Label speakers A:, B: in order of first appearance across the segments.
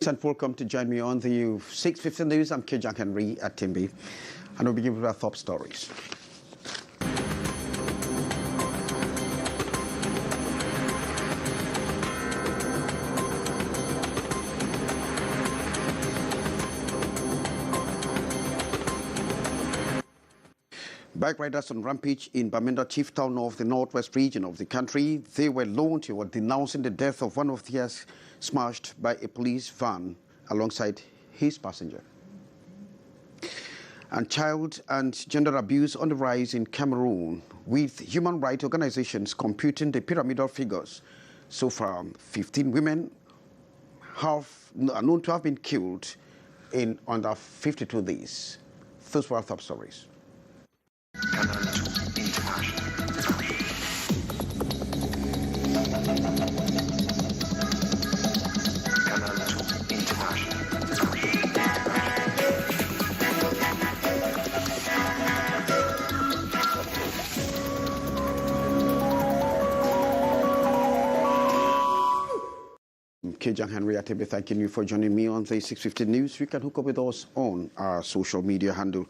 A: And welcome to join me on the 6:50 News. I'm Kejang Henry at Timby, and we'll begin with our top stories. Bike riders on rampage in Bamenda, chief town of the northwest region of the country. They were denouncing the death of one of theirs smashed by a police van alongside his passenger. And child and gender abuse on the rise in Cameroon, with human rights organizations computing the pyramidal figures. So far, 15 women are known to have been killed in under 52 days. Those were our top stories.
B: Canal International.
A: Kejang Henry Atebe, thanking you for joining me on the 6:50 News. You can hook up with us on our social media handle.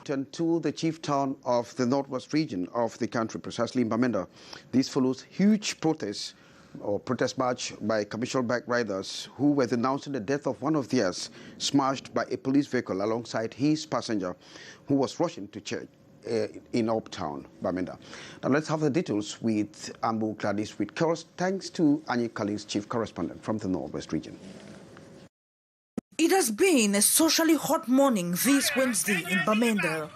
A: Turn to the chief town of the northwest region of the country, precisely in Bamenda. This follows huge protest march by commercial bike riders who were denouncing the death of one of theirs smashed by a police vehicle alongside his passenger who was rushing to church in uptown Bamenda. Now let's have the details with Ambu Gladys with Curls, thanks to Annie Collins, chief correspondent from the northwest region.
C: It has been a socially hot morning this Wednesday in Bamenda.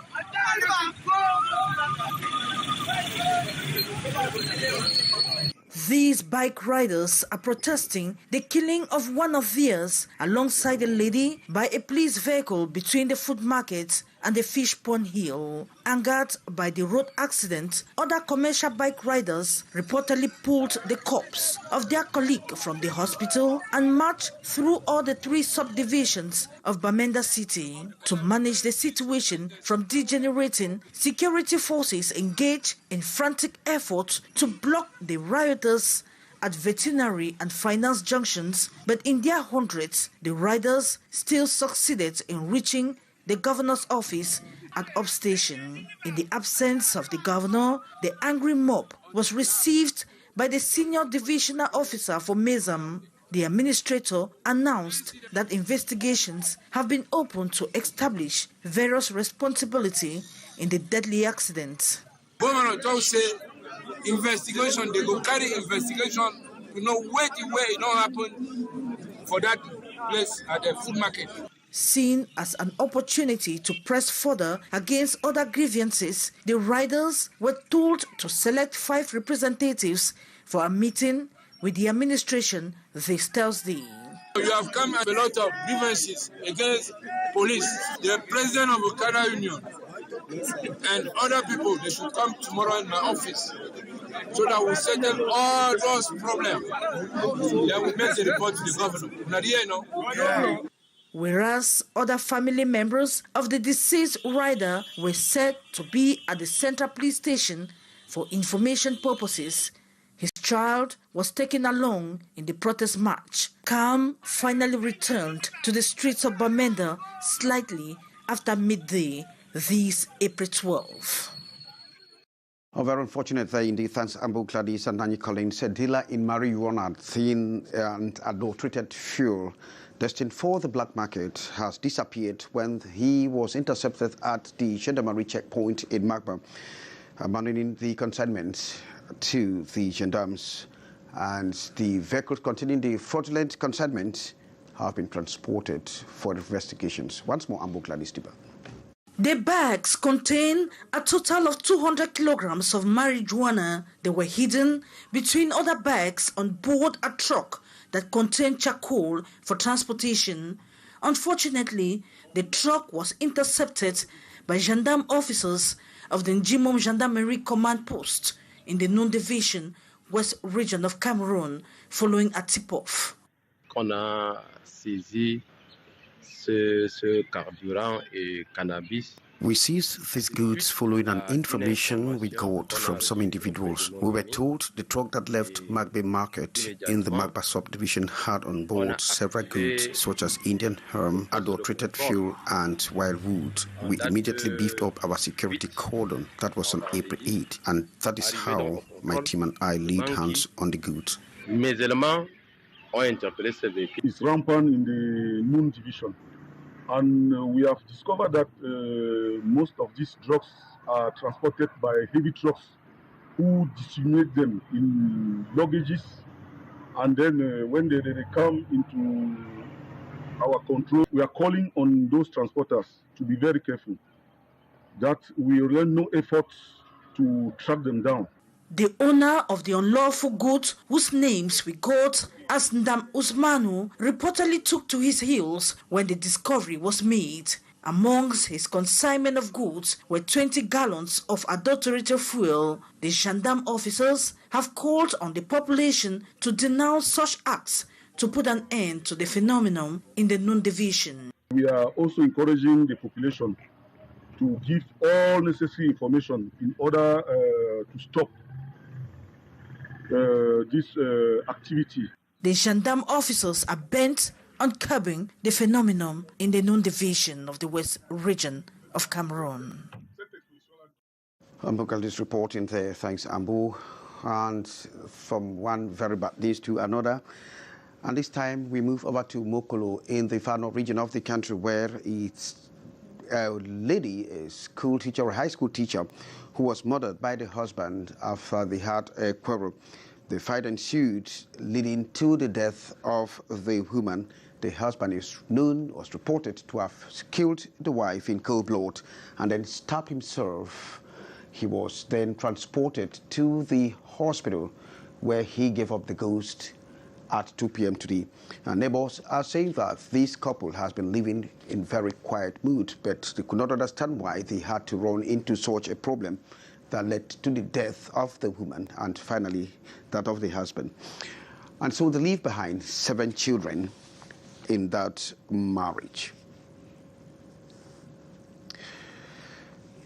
C: These bike riders are protesting the killing of one of theirs alongside a lady by a police vehicle between the food market and the fish pond hill. Angered by the road accident, other commercial bike riders reportedly pulled the corpse of their colleague from the hospital and marched through all the 3 subdivisions of Bamenda City. To manage the situation from degenerating, security forces engaged in frantic efforts to block the rioters at veterinary and finance junctions, but in their hundreds, the riders still succeeded in reaching the governor's office at Upstation. In the absence of the governor, the angry mob was received by the senior divisional officer for Mezam. The administrator announced that investigations have been opened to establish various responsibility in the deadly accident.
D: Governor don't say investigation, they go carry investigation to know where it don't happen for that place at the food market.
C: Seen as an opportunity to press further against other grievances, the riders were told to select 5 representatives for a meeting with the administration this Thursday.
D: You have come a lot of grievances against police, the president of the Canal Union, and other people. They should come tomorrow in my office so that we settle all those problems. Then we make the report to the governor.
C: Whereas other family members of the deceased rider were said to be at the central police station for information purposes, his child was taken along in the protest march. Calm finally returned to the streets of Bamenda slightly after midday this April 12.
A: Oh, very unfortunate there indeed. Thanks, Ambu Gladys and Annie Collins. A dealer in marijuana, thin and adulterated fuel destined for the black market has disappeared when he was intercepted at the gendarmerie checkpoint in Magba, abandoning the consignment to the gendarmes, and the vehicles containing the fraudulent consignment have been transported for investigations. Once more, Ambu Gladys.
C: The bags contain a total of 200 kilograms of marijuana. They were hidden between other bags on board a truck that contained charcoal for transportation. Unfortunately, the truck was intercepted by gendarme officers of the Njimom Gendarmerie Command Post in the Noun Division, West Region of Cameroon, following a tip-off.
E: On a saisi ce carburant et cannabis
A: We seized these goods following an information we got from some individuals. We were told the truck that left Magbe Market in the Magba subdivision had on board several goods such as Indian hemp, adulterated fuel and wild wood. We immediately beefed up our security cordon. That was on April 8, and that is how my team and I laid hands on the goods.
E: It's rampant in the Noon division. And we have discovered that most of these drugs are transported by heavy trucks who disseminate them in luggages. And then when they come into our control, we are calling on those transporters to be very careful, that we run no efforts to track them down.
C: The owner of the unlawful goods, whose names we got as Ndam Usmanu, reportedly took to his heels when the discovery was made. Amongst his consignment of goods were 20 gallons of adulterated fuel. The gendarme officers have called on the population to denounce such acts to put an end to the phenomenon in the Noon division.
E: We are also encouraging the population to give all necessary information in order to stop this activity.
C: The gendarme officers are bent on curbing the phenomenon in the Noon division of the West region of Cameroon.
A: Ambu is reporting there. Thanks, Ambu. And from one very bad news to another. And this time we move over to Mokolo in the far north region of the country, where it's a lady, a school teacher or high school teacher, who was murdered by the husband after they had a quarrel. The fight ensued, leading to the death of the woman. The husband was reported to have killed the wife in cold blood and then stabbed himself. He was then transported to the hospital, where he gave up the ghost at 2 p.m. today. And neighbors are saying that this couple has been living in very quiet mood, but they could not understand why they had to run into such a problem that led to the death of the woman and finally that of the husband. And so they leave behind 7 children in that marriage.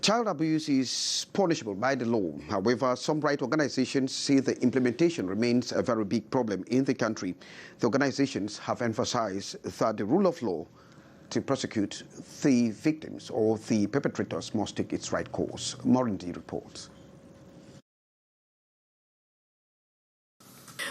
A: Child abuse is punishable by the law. However, some right organizations say the implementation remains a very big problem in the country. The organizations have emphasized that the rule of law to prosecute the victims or the perpetrators must take its right course. Morindi reports.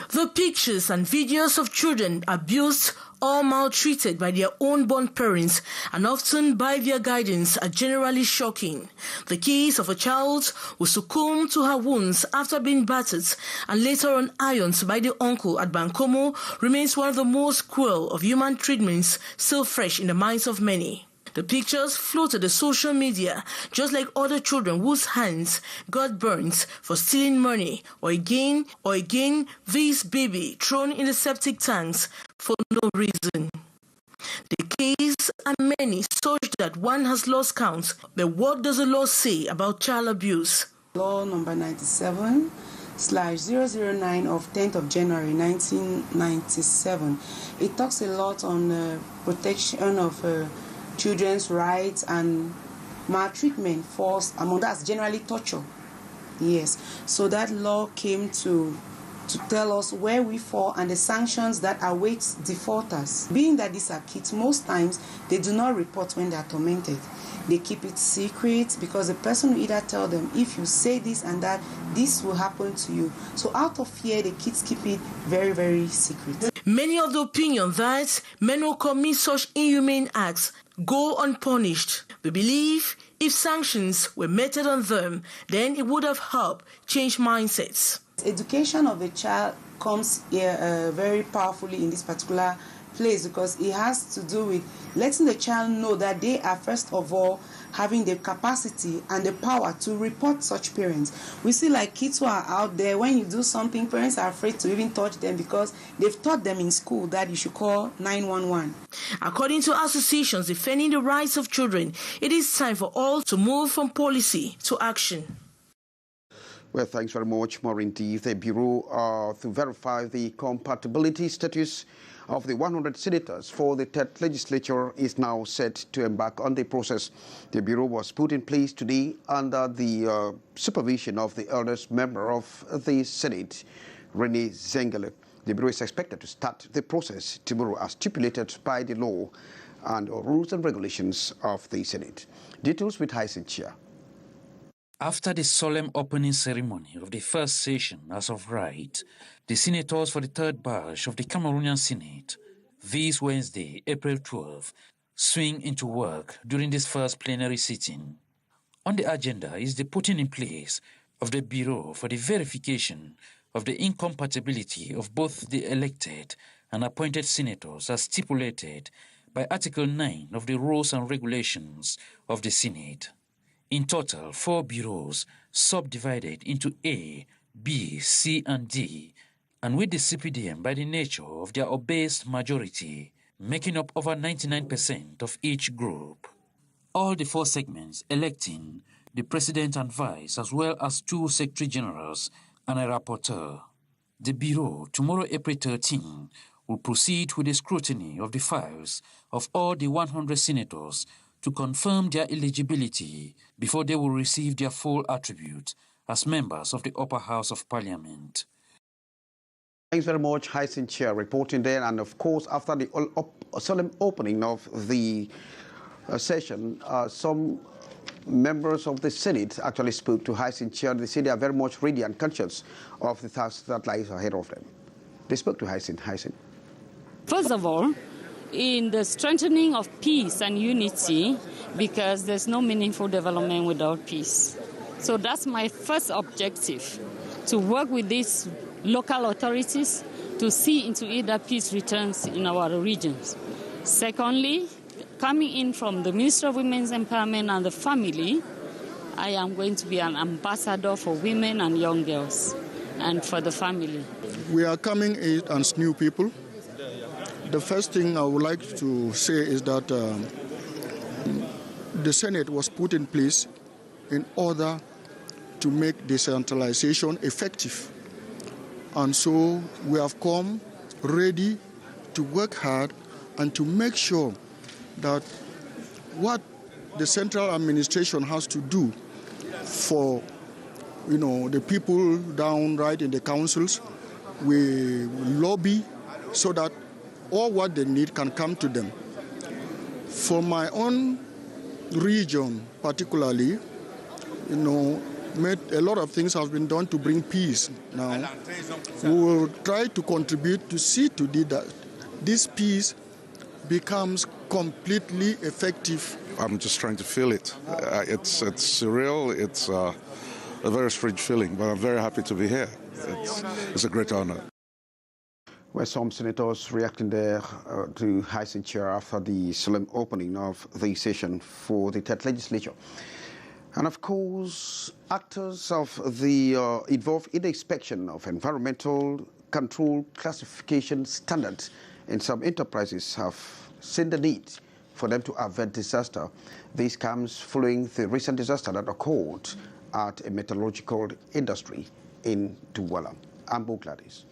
F: The pictures and videos of children abused or maltreated by their own born parents and often by their guardians are generally shocking. The case of a child who succumbed to her wounds after being battered and later on ironed by the uncle at Bankomo remains one of the most cruel of human treatments still fresh in the minds of many. The pictures floated the social media, just like other children whose hands got burnt for stealing money, or again, this baby thrown in the septic tanks for no reason. The case are many, such that one has lost count. But what does the law say about child abuse?
G: Law number 97/009 of 10th of January 1997. It talks a lot on protection of children's rights and maltreatment, force, among that's generally torture. Yes, so that law came to tell us where we fall and the sanctions that await defaulters. Being that these are kids, most times they do not report when they are tormented. They keep it secret because the person will either tell them, if you say this and that, this will happen to you. So out of fear, the kids keep it very, very secret.
F: Many of the opinion that men who commit such inhumane acts go unpunished. We believe if sanctions were meted on them, then it would have helped change mindsets.
G: Education of a child comes here very powerfully in this particular place because it has to do with letting the child know that they are first of all having the capacity and the power to report such parents. We see like kids who are out there, when you do something, parents are afraid to even touch them because they've taught them in school that you should call 911.
F: According to associations defending the rights of children, it is time for all to move from policy to action.
A: Well, thanks very much, Maureen D. The Bureau to verify the compatibility status of the 100 senators for the 3rd legislature is now set to embark on the process. The Bureau was put in place today under the supervision of the eldest member of the Senate, Rene Zengele. The Bureau is expected to start the process tomorrow as stipulated by the law and rules and regulations of the Senate. Details with Hyacinth Chia.
H: After the solemn opening ceremony of the first session as of right, the senators for the 3rd batch of the Cameroonian Senate, this Wednesday, April 12, swing into work during this first plenary sitting. On the agenda is the putting in place of the Bureau for the verification of the incompatibility of both the elected and appointed senators as stipulated by Article 9 of the Rules and Regulations of the Senate. In total, 4 bureaus subdivided into A, B, C, and D, and with the CPDM by the nature of their obese majority, making up over 99% of each group. All the 4 segments electing the President and Vice, as well as 2 Secretary Generals and a rapporteur. The Bureau, tomorrow April 13, will proceed with the scrutiny of the files of all the 100 senators to confirm their eligibility before they will receive their full attribute as members of the upper house of Parliament.
A: Thanks very much, Hyacinth Chia, reporting there. And of course, after the solemn opening of the session, some members of the Senate actually spoke to Hyacinth Chia. They say they are very much ready and conscious of the task that lies ahead of them. They spoke to Hyacinth.
I: First of all, in the strengthening of peace and unity, because there's no meaningful development without peace. So that's my first objective, to work with these local authorities to see into it that peace returns in our regions. Secondly, coming in from the Ministry of Women's Empowerment and the Family, I am going to be an ambassador for women and young girls and for the family.
J: We are coming in as new people. The first thing I would like to say is that the Senate was put in place in order to make decentralization effective. And so we have come ready to work hard and to make sure that what the central administration has to do for the people down right in the councils, we lobby so that all what they need can come to them. For my own region particularly, a lot of things have been done to bring peace. Now, we will try to contribute to see to that this peace becomes completely effective.
K: I'm just trying to feel it. It's surreal. It's a very strange feeling, but I'm very happy to be here. It's a great honor.
A: Well, some senators reacting there to Hyacinth Chia after the solemn opening of the session for the 3rd legislature. And of course, actors of the involved in the inspection of environmental control classification standards in some enterprises have seen the need for them to avert disaster. This comes following the recent disaster that occurred at a metallurgical industry in Douala. Ambo Gladys.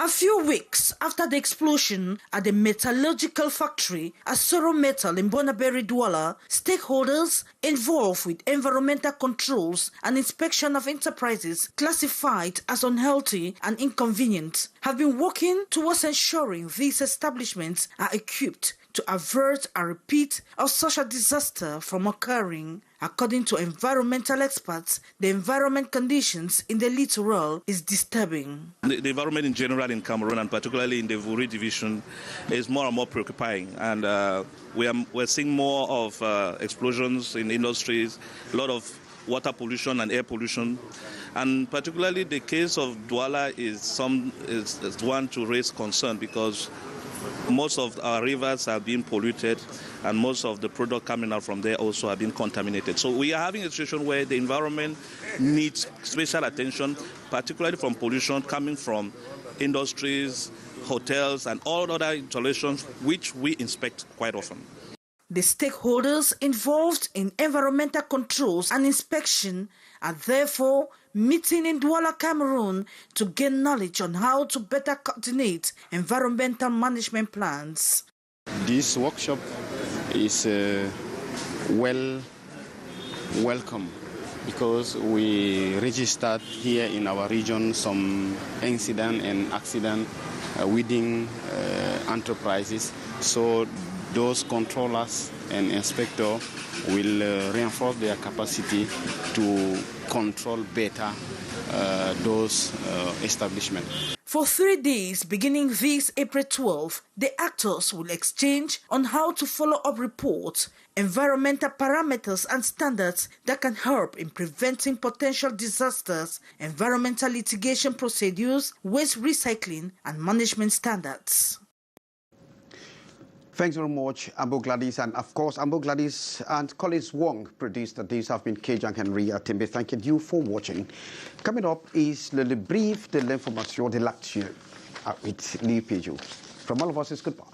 C: A few weeks after the explosion at the metallurgical factory at Soro Metal in Bonaberi, Douala, stakeholders involved with environmental controls and inspection of enterprises classified as unhealthy and inconvenient have been working towards ensuring these establishments are equipped to avert a repeat of such a disaster from occurring. According to environmental experts, the environment conditions in the littoral is disturbing.
L: The environment in general in Cameroon, and particularly in the Vuri division, is more and more preoccupying. And we're seeing more of explosions in industries, a lot of water pollution and air pollution. And particularly the case of Douala is one to raise concern, because most of our rivers are being polluted, and most of the product coming out from there also are being contaminated. So we are having a situation where the environment needs special attention, particularly from pollution coming from industries, hotels, and all other installations which we inspect quite often.
C: The stakeholders involved in environmental controls and inspection are therefore meeting in Douala, Cameroon to gain knowledge on how to better coordinate environmental management plans.
M: This workshop is welcome because we registered here in our region some incident and accident within enterprises. So those controllers and inspectors will reinforce their capacity to control better those establishments.
C: For 3 days, beginning this April 12, the actors will exchange on how to follow up reports, environmental parameters and standards that can help in preventing potential disasters, environmental litigation procedures, waste recycling and management standards.
A: Thanks very much, Ambo Gladys. And of course, Ambo Gladys and Collins Wong produced that. These have been Kejang Henry Atimbe. Thanking you for watching. Coming up is le brief de l'information de l'actu with Lee Pejou. From all of us, it's goodbye.